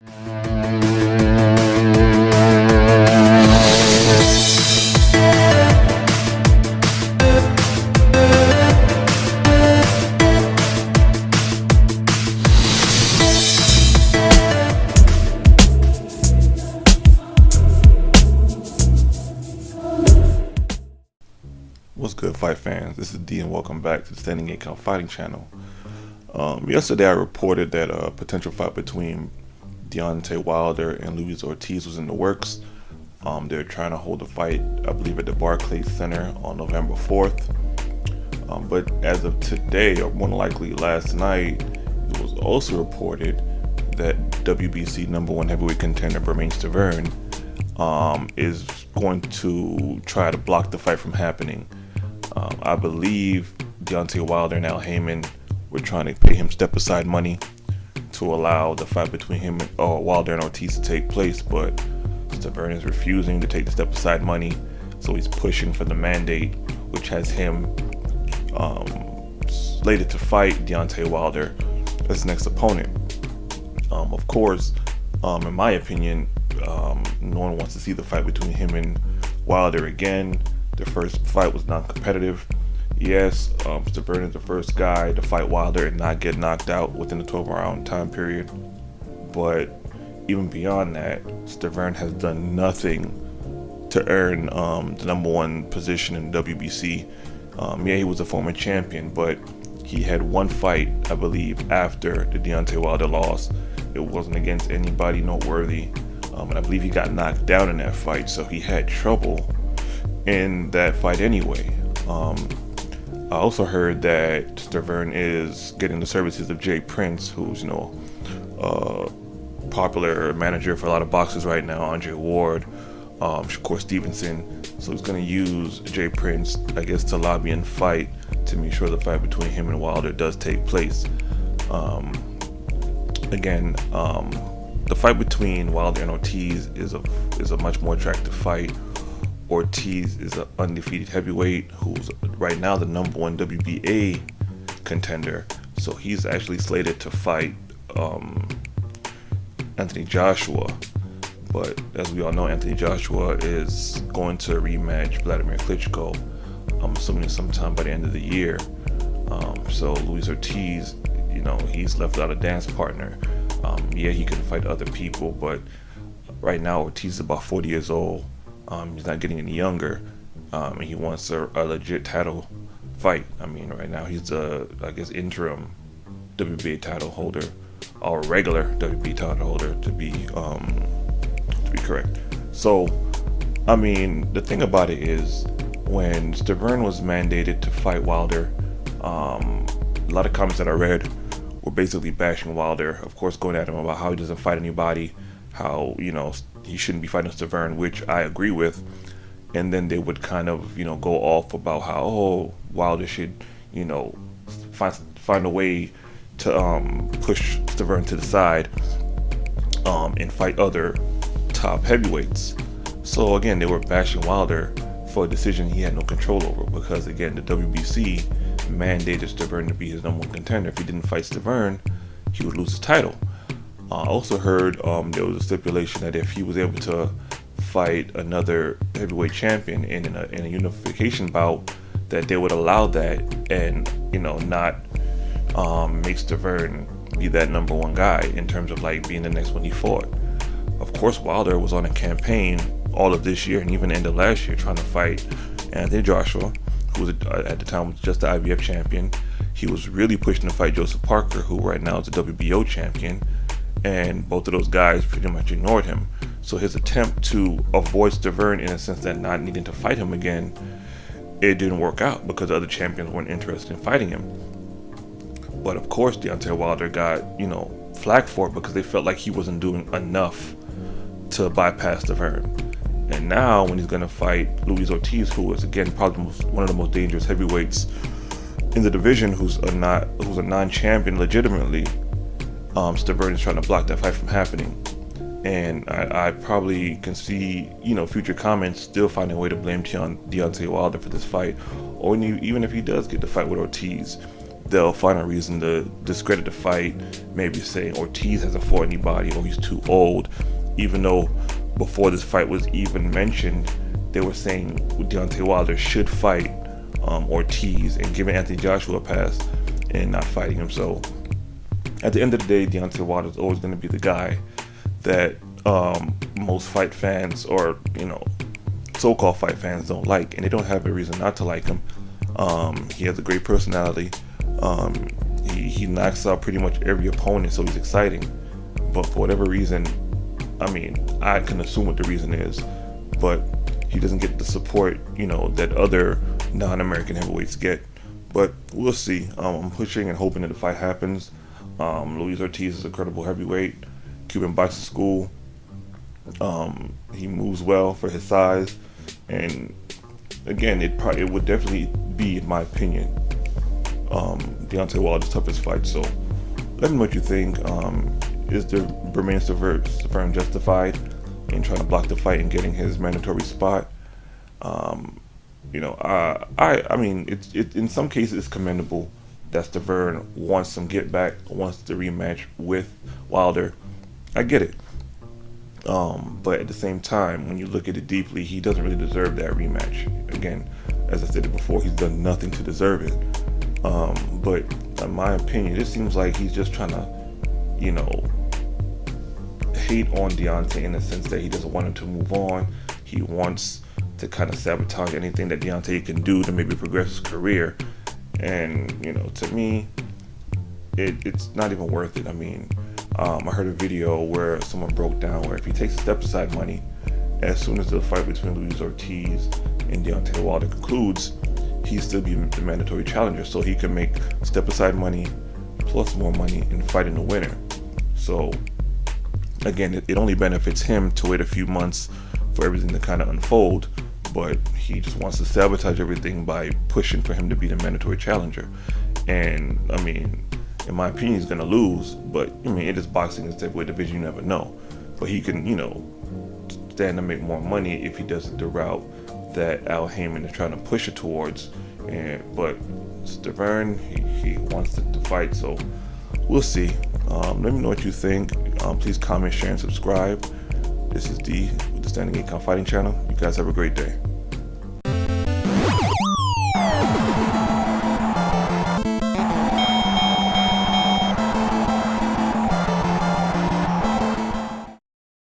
What's good, fight fans? This is D, and welcome back to the Standing 8 Count Fighting Channel. Yesterday, I reported that a potential fight between Deontay Wilder and Luis Ortiz was in the works. They're trying to hold a fight, I believe, at the Barclays Center on November 4th. But as of today, or more than likely last night, it was also reported that WBC #1 heavyweight contender Bermane Stiverne is going to try to block the fight from happening. I believe Deontay Wilder and Al Heyman were trying to pay him step-aside money to allow the fight between him and Wilder and Ortiz to take place, but Stiverne is refusing to take the step-aside money, so he's pushing for the mandate, which has him slated to fight Deontay Wilder as his next opponent. Of course, in my opinion, no one wants to see the fight between him and Wilder again. The first fight was non-competitive. Yes, Stiverne is the first guy to fight Wilder and not get knocked out within the 12-round time period. But even beyond that, Stiverne has done nothing to earn the #1 position in WBC. He was a former champion, but he had one fight, I believe, after the Deontay Wilder loss. It wasn't against anybody noteworthy. And I believe he got knocked down in that fight, so he had trouble in that fight anyway. I also heard that Stiverne is getting the services of Jay Prince, who's popular manager for a lot of boxers right now, Andre Ward, Shakur Stevenson. So he's going to use Jay Prince, I guess, to lobby and fight to make sure the fight between him and Wilder does take place. The fight between Wilder and Ortiz is a much more attractive fight. Ortiz is an undefeated heavyweight who's right now the #1 WBA contender. So he's actually slated to fight Anthony Joshua. But as we all know, Anthony Joshua is going to rematch Vladimir Klitschko, I'm assuming sometime by the end of the year. So Luis Ortiz, he's left without a dance partner. He can fight other people, but right now Ortiz is about 40 years old. He's not getting any younger, and he wants a legit title fight. Right now he's interim WBA title holder, or regular WBA title holder to be correct. So, the thing about it is, when Stiverne was mandated to fight Wilder, a lot of comments that I read were basically bashing Wilder, of course going at him about how he doesn't fight anybody, how, he shouldn't be fighting Stiverne, which I agree with. And then they would kind of, go off about how, Wilder should, find a way to push Stiverne to the side and fight other top heavyweights. So again, they were bashing Wilder for a decision he had no control over, because again, the WBC mandated Stiverne to be his #1 contender. If he didn't fight Stiverne, he would lose his title. I also heard there was a stipulation that if he was able to fight another heavyweight champion in a unification bout, that they would allow that and not make Stiverne be that #1 guy in terms of being the next one he fought. Of course, Wilder was on a campaign all of this year and even end of last year trying to fight Anthony Joshua, who was at the time was just the IBF champion. He was really pushing to fight Joseph Parker, who right now is the WBO champion, and both of those guys pretty much ignored him. So his attempt to avoid Stiverne, in a sense that not needing to fight him again, it didn't work out because other champions weren't interested in fighting him. But of course, Deontay Wilder got flack for it because they felt like he wasn't doing enough to bypass Stiverne. And now when he's going to fight Luis Ortiz, who is again probably one of the most dangerous heavyweights in the division, who's a non-champion legitimately, Stiverne is trying to block that fight from happening. And I probably can see, future comments still finding a way to blame Deontay Wilder for this fight, or even if he does get the fight with Ortiz, they'll find a reason to discredit the fight, maybe saying Ortiz hasn't fought anybody or he's too old, even though before this fight was even mentioned, they were saying Deontay Wilder should fight Ortiz and giving Anthony Joshua a pass and not fighting him. So at the end of the day, Deontay Wilder is always going to be the guy that most fight fans, or so-called fight fans, don't like, and they don't have a reason not to like him. He has a great personality. He knocks out pretty much every opponent, so he's exciting. But for whatever reason, I can assume what the reason is, but he doesn't get the support, that other non-American heavyweights get. But we'll see. I'm pushing and hoping that the fight happens. Luis Ortiz is a credible heavyweight, Cuban boxing school. He moves well for his size, and again, it would definitely be, in my opinion, Deontay Wilder's toughest fight. So let me know what you think. Is the Bermane Stiverne justified in trying to block the fight and getting his mandatory spot? It's in some cases it's commendable that Stiverne wants some get back, wants the rematch with Wilder. I get it. But at the same time, when you look at it deeply, he doesn't really deserve that rematch. Again, as I said it before, he's done nothing to deserve it. But in my opinion, it seems like he's just trying to, hate on Deontay in the sense that he doesn't want him to move on. He wants to kind of sabotage anything that Deontay can do to maybe progress his career. And, to me, it's not even worth it. I heard a video where someone broke down where if he takes step aside money, as soon as the fight between Luis Ortiz and Deontay Wilder concludes, he'd still be the mandatory challenger. So he can make step aside money plus more money and fighting the winner. So again, it only benefits him to wait a few months for everything to kind of unfold, but he just wants to sabotage everything by pushing for him to be the mandatory challenger. And in my opinion, he's gonna lose, but it is boxing, it's heavyweight division, you never know. But he can, stand to make more money if he does it the route that Al Heyman is trying to push it towards. But Stiverne, he wants to fight, so we'll see. Let me know what you think. Please comment, share, and subscribe. This is D with the Standing 8 Count Fighting channel. You guys have a great day.